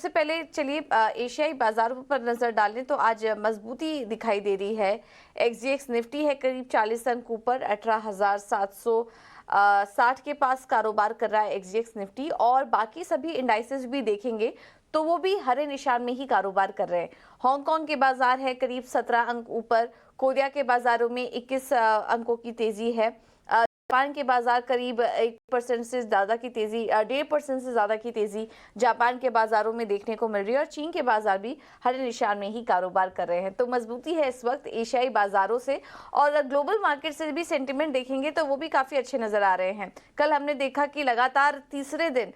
सबसे पहले चलिए एशियाई बाजारों पर नजर डालें तो आज मजबूती दिखाई दे रही है। एक्सजीएक्स निफ्टी है करीब 40 अंक ऊपर 18,760 के पास कारोबार कर रहा है एक्सजीएक्स निफ्टी, और बाकी सभी इंडाइसेस भी देखेंगे तो वो भी हरे निशान में ही कारोबार कर रहे हैं। हांगकांग के बाजार है करीब 17 अंक ऊपर, कोरिया के बाजारों में 21 अंकों की तेजी है। जापान के बाजार करीब 1% से ज्यादा की तेजी 1.5% से ज्यादा की तेजी जापान के बाजारों में देखने को मिल रही है, और चीन के बाजार भी हरे निशान में ही कारोबार कर रहे हैं। तो मजबूती है इस वक्त एशियाई बाजारों से, और ग्लोबल मार्केट से भी सेंटिमेंट देखेंगे तो वो भी काफी अच्छे नजर आ रहे हैं। कल हमने देखा कि लगातार तीसरे दिन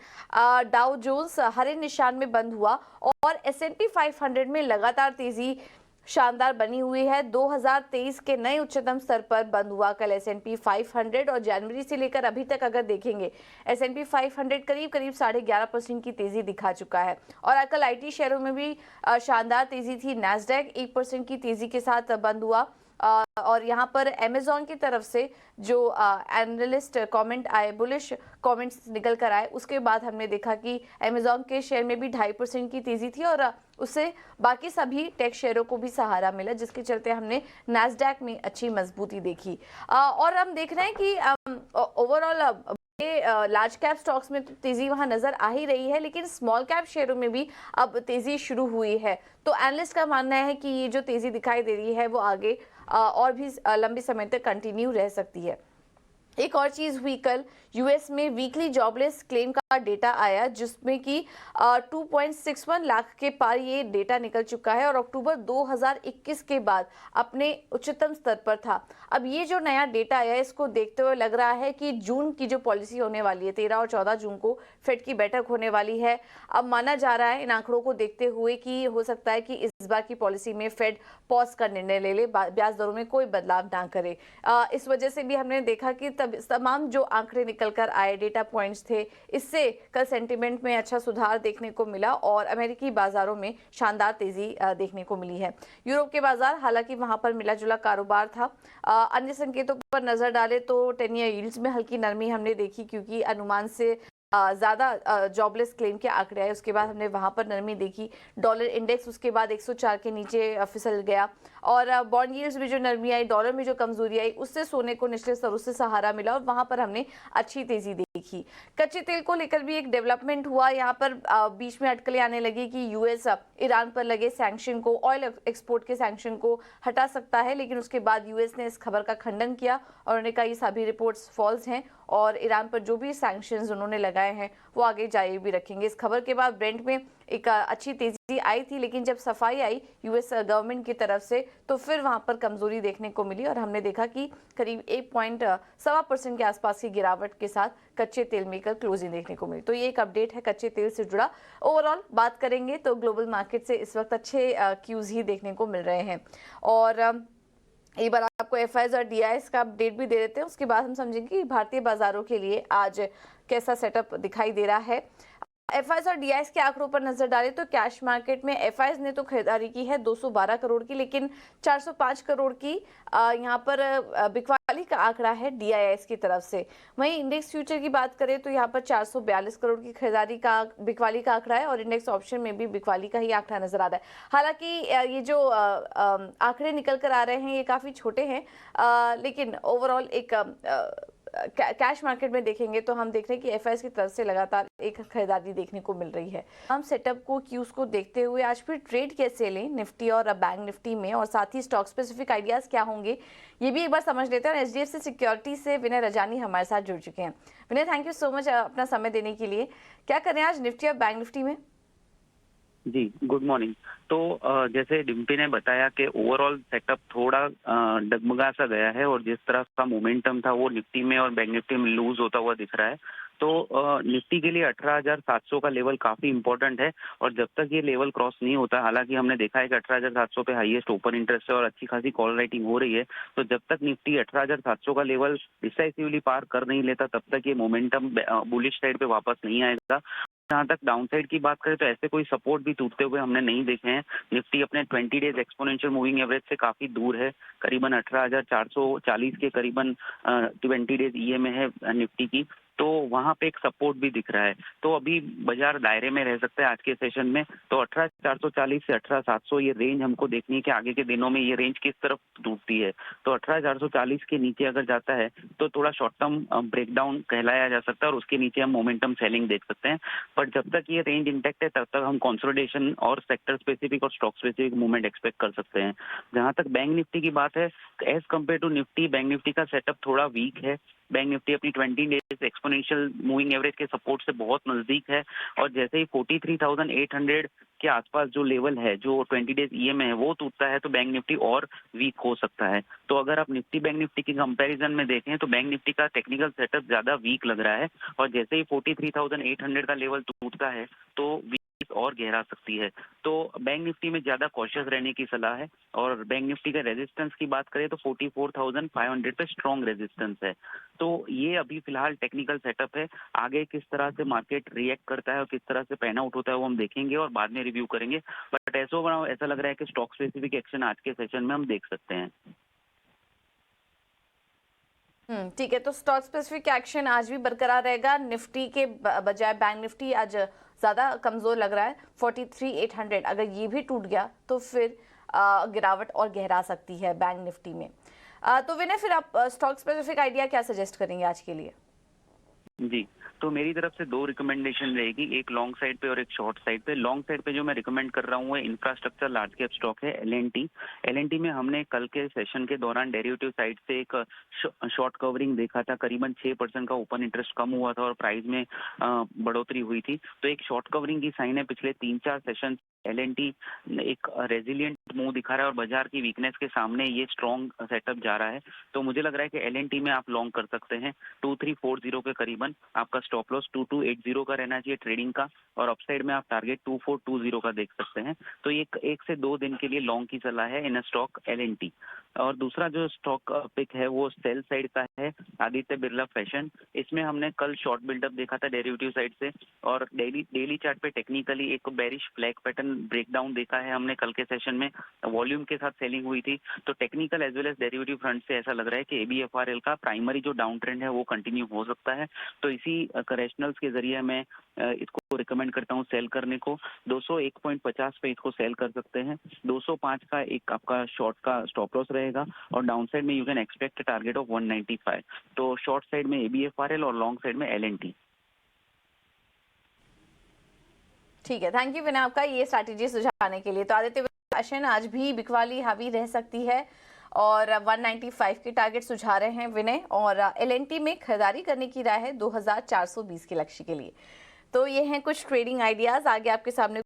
डाउ जोन्स हरे निशान में बंद हुआ, और S&P 500 में लगातार तेजी शानदार बनी हुई है। 2023 के नए उच्चतम स्तर पर बंद हुआ कल S&P 500, और जनवरी से लेकर अभी तक अगर देखेंगे S&P 500 करीब 11.5% की तेजी दिखा चुका है। और कल आईटी शेयरों में भी शानदार तेजी थी। नैस्डैक 1% की तेजी के साथ बंद हुआ, और यहाँ पर अमेजॉन की तरफ से जो एनालिस्ट कमेंट आए, बुलिश कमेंट्स निकल कर आए, उसके बाद हमने देखा कि अमेजॉन के शेयर में भी 2.5% की तेजी थी, और उससे बाकी सभी टेक शेयरों को भी सहारा मिला, जिसके चलते हमने नैस्डैक में अच्छी मजबूती देखी। और हम देख रहे हैं कि ओवरऑल लार्ज कैप स्टॉक्स में तो तेजी वहां नजर आ ही रही है, लेकिन स्मॉल कैप शेयरों में भी अब तेजी शुरू हुई है। तो एनालिस्ट का मानना है कि ये जो तेजी दिखाई दे रही है वो आगे और भी लंबे समय तक कंटिन्यू रह सकती है। एक और चीज हुई, कल यूएस में वीकली जॉबलेस क्लेम का डेटा आया, जिसमें कि 2.61 लाख के पार ये डेटा निकल चुका है, और अक्टूबर 2021 के बाद अपने उच्चतम स्तर पर था। अब ये जो नया डेटा आया, इसको देखते हुए लग रहा है कि जून की जो पॉलिसी होने वाली है, 13 और 14 जून को फेड की बैठक होने वाली है। अब माना जा रहा है इन आंकड़ों को देखते हुए कि हो सकता है कि इस बार की पॉलिसी में फेड पॉज का निर्णय ले ले, ब्याज दरों में कोई बदलाव ना करे। इस वजह से भी हमने देखा कि तमाम जो आंकड़े निकल कर आए, डेटा पॉइंट्स थे, इससे कल सेंटिमेंट में अच्छा सुधार देखने को मिला, और अमेरिकी बाजारों में शानदार तेजी देखने को मिली है। यूरोप के बाजार हालांकि वहां पर मिला जुला कारोबार था। अन्य संकेतों पर नजर डाले तो 10 ईयर यील्ड्स में हल्की नरमी हमने देखी, क्योंकि अनुमान से ज्यादा जॉबलेस क्लेम के आंकड़े आए, उसके बाद हमने वहां पर नरमी देखी। डॉलर इंडेक्स उसके बाद 104 के नीचे फिसल गया, और बॉन्ड यील्ड्स में जो नरमी आई, डॉलर में जो कमजोरी आई, उससे सोने को निचले स्तरों से सहारा मिला, और वहां पर हमने अच्छी तेजी देखी। कच्चे तेल को लेकर भी एक डेवलपमेंट हुआ, यहाँ पर बीच में अटकलें आने लगी कि यूएस ईरान पर लगे सैंक्शन को, ऑयल एक्सपोर्ट के सैंक्शन को हटा सकता है, लेकिन उसके बाद यूएस ने इस खबर का खंडन किया, और उन्होंने कहा ये सभी रिपोर्ट्स फॉल्स हैं, और ईरान पर जो भी सैंक्शंस उन्होंने लगाए हैं वो आगे जारी भी रखेंगे। इस खबर के बाद ब्रेंट में एक अच्छी तेजी आई थी, लेकिन जब सफाई आई यूएस गवर्नमेंट की तरफ से तो फिर वहां पर कमजोरी देखने को मिली, और हमने देखा कि करीब 1.7% के आसपास की गिरावट के साथ कच्चे तेल में कल क्लोजिंग देखने को मिली। तो ये एक अपडेट है कच्चे तेल से जुड़ा। ओवरऑल बात करेंगे तो ग्लोबल मार्केट से इस वक्त अच्छे क्यूज ही देखने को मिल रहे हैं, और एक बार आपको एफआईज और डीआईएस का अपडेट भी दे देते हैं, उसके बाद हम समझेंगे कि भारतीय बाजारों के लिए आज कैसा सेटअप दिखाई दे रहा है। एफआईज और डीआईएस के आंकड़ों पर नजर डालें तो कैश मार्केट में एफआईज ने तो खरीदारी की है 212 करोड़ की, लेकिन 405 करोड़ की यहाँ पर बिकवाली का आंकड़ा है डीआईएस की तरफ से। वहीं इंडेक्स फ्यूचर की बात करें तो यहाँ पर 442 करोड़ की खरीदारी का बिकवाली का आंकड़ा है, और इंडेक्स ऑप्शन में भी बिकवाली का ही आंकड़ा नजर आ रहा है। हालांकि ये जो आंकड़े निकल कर आ रहे हैं ये काफी छोटे हैं, लेकिन ओवरऑल एक कैश मार्केट में देखेंगे तो हम देख रहे हैं कि एफआईएस की तरफ से लगातार एक खरीदारी देखने को मिल रही है। हम सेटअप को क्यूज को देखते हुए आज फिर ट्रेड कैसे लें निफ्टी और बैंक निफ्टी में, और साथ ही स्टॉक स्पेसिफिक आइडियाज क्या होंगे ये भी एक बार समझ लेते हैं। और एचडीएफसी सिक्योरिटी से विनय रजानी हमारे साथ जुड़ चुके हैं। विनय, थैंक यू सो मच अपना समय देने के लिए। क्या करें आज निफ्टी और बैंक निफ्टी में? जी, गुड मॉर्निंग। तो जैसे डिम्पी ने बताया कि ओवरऑल सेटअप थोड़ा डगमगा सा गया है, और जिस तरह का मोमेंटम था वो निफ्टी में और बैंक निफ्टी में लूज होता हुआ दिख रहा है। तो निफ्टी के लिए 18,700 का लेवल काफी इंपॉर्टेंट है, और जब तक ये लेवल क्रॉस नहीं होता, हालांकि हमने देखा है कि 18,700 पे हाईएस्ट ओपन इंटरेस्ट है और अच्छी खासी कॉल राइटिंग हो रही है, तो जब तक निफ्टी 18,700 का लेवल डिसाइसिवली पार कर नहीं लेता तब तक ये मोमेंटम बुलिश साइड पे वापस नहीं आएगा। जहाँ तक डाउनसाइड की बात करें तो ऐसे कोई सपोर्ट भी टूटते हुए हमने नहीं देखे हैं। निफ्टी अपने 20 डेज एक्सपोनेंशियल मूविंग एवरेज से काफी दूर है, करीबन 18,440 के करीबन 20 डेज ईए में है निफ्टी की। तो वहां पे एक सपोर्ट भी दिख रहा है। तो अभी बाजार दायरे में रह सकता है आज के सेशन में। तो 18,440 से 18,700 ये रेंज हमको देखनी है कि आगे के दिनों में ये रेंज किस तरफ टूटती है। तो 18,440 के नीचे अगर जाता है तो थोड़ा शॉर्ट टर्म ब्रेकडाउन कहलाया जा सकता है और उसके नीचे हम मोमेंटम सेलिंग देख सकते हैं। पर जब तक ये रेंज इंटैक्ट है तब तक हम कंसोलिडेशन और सेक्टर स्पेसिफिक और स्टॉक स्पेसिफिक मूवमेंट एक्सपेक्ट कर सकते हैं। जहां तक बैंक निफ्टी की बात है, as compare to Nifty, bank Nifty का सेटअप थोड़ा वीक है। बैंक निफ्टी अपनी 20 डेज एक्सपोनेंशियल मूविंग एवरेज के सपोर्ट से बहुत नजदीक है और जैसे ही 43,800 के आसपास जो लेवल है, जो 20 डेज ईएमए है, वो टूटता है तो बैंक निफ्टी और वीक हो सकता है। तो अगर आप निफ्टी बैंक निफ्टी की कंपैरिजन में देखें तो बैंक निफ्टी का टेक्निकल सेटअप ज्यादा वीक लग रहा है और जैसे ही 43,800 का लेवल टूटता है तो वीक और गहरा सकती है। तो बैंक निफ्टी में ज्यादा कॉशियस रहने की सलाह है और बैंक निफ्टी का रेजिस्टेंस की बात करें तो 44,500 पे स्ट्रॉन्ग रेजिस्टेंस है। तो ये अभी फिलहाल टेक्निकल सेटअप है। आगे किस तरह से मार्केट रिएक्ट करता है और किस तरह से पैन आउट होता है वो हम देखेंगे और बाद में रिव्यू करेंगे। बट ऐसा लग रहा है कि स्टॉक स्पेसिफिक एक्शन आज के सेशन में हम देख सकते हैं। ठीक है, तो स्टॉक स्पेसिफिक एक्शन आज भी बरकरार रहेगा। निफ्टी के बजाय बैंक निफ्टी आज ज्यादा कमजोर लग रहा है। 43,800 अगर ये भी टूट गया तो फिर गिरावट और गहरा सकती है बैंक निफ्टी में। तो विनय, फिर आप स्टॉक स्पेसिफिक आइडिया क्या सजेस्ट करेंगे आज के लिए? जी, तो मेरी तरफ से दो रिकमेंडेशन रहेगी, एक लॉन्ग साइड पे और एक शॉर्ट साइड पे। लॉन्ग साइड पे जो मैं रिकमेंड कर रहा हूँ वो इंफ्रास्ट्रक्चर लार्ज कैप स्टॉक है एलएनटी। एलएनटी में हमने कल के सेशन के दौरान डेरिवेटिव साइड से एक शॉर्ट कवरिंग देखा था। करीबन 6% का ओपन इंटरेस्ट कम हुआ था और प्राइस में बढ़ोतरी हुई थी। तो एक शॉर्ट कवरिंग की साइन है। पिछले 3-4 सेशन एलएनटी एक रेजिलियंट मूव दिखा रहा है और बाजार की वीकनेस के सामने ये स्ट्रॉन्ग सेटअप जा रहा है। तो मुझे लग रहा है कि एलएनटी में आप लॉन्ग कर सकते हैं। 2340 के करीबन आपका स्टॉप लॉस 2280 का रहना चाहिए ट्रेडिंग का और अपसाइड में आप टारगेट 2420 का देख सकते हैं। तो ये 1 से 2 दिन के लिए लॉन्ग की सलाह है इन स्टॉक एलएनटी। और दूसरा जो स्टॉक पिक है वो सेल साइड का है आदित्य बिरला फैशन। इसमें हमने कल शॉर्ट बिल्डअप देखा था डेरिवेटिव साइड से और डेली चार्ट पे टेक्निकली एक बेरिश फ्लैग पैटर्न ब्रेकडाउन देखा है हमने कल के सेशन में। वॉल्यूम के साथ सेलिंग हुई थी। तो technical as well as derivative front से ऐसा लग रहा है कि एबीएफआरएल का प्राइमरी जो डाउन ट्रेंड है वो कंटिन्यू हो सकता है। तो इसी करेक्शनल्स के जरिए मैं इसको रिकमेंड करता हूँ सेल करने को। 201.50 पे इसको सेल कर सकते हैं। 205 का एक आपका शॉर्ट का स्टॉप लॉस रहेगा और डाउन साइड में you can expect target of 195। तो शॉर्ट साइड में एबीएफआरएल और लॉन्ग साइड में एलएनटी। ठीक है, थैंक यू विनय आपका ये स्ट्रैटेजी सुझाने के लिए। तो आदित्य फैशन आज भी बिकवाली हावी रह सकती है और 195 की टारगेट सुझा रहे हैं विनय और एलएनटी में खरीदारी करने की राय है 2420 के लक्ष्य के लिए। तो ये हैं कुछ ट्रेडिंग आइडियाज। आगे आपके सामने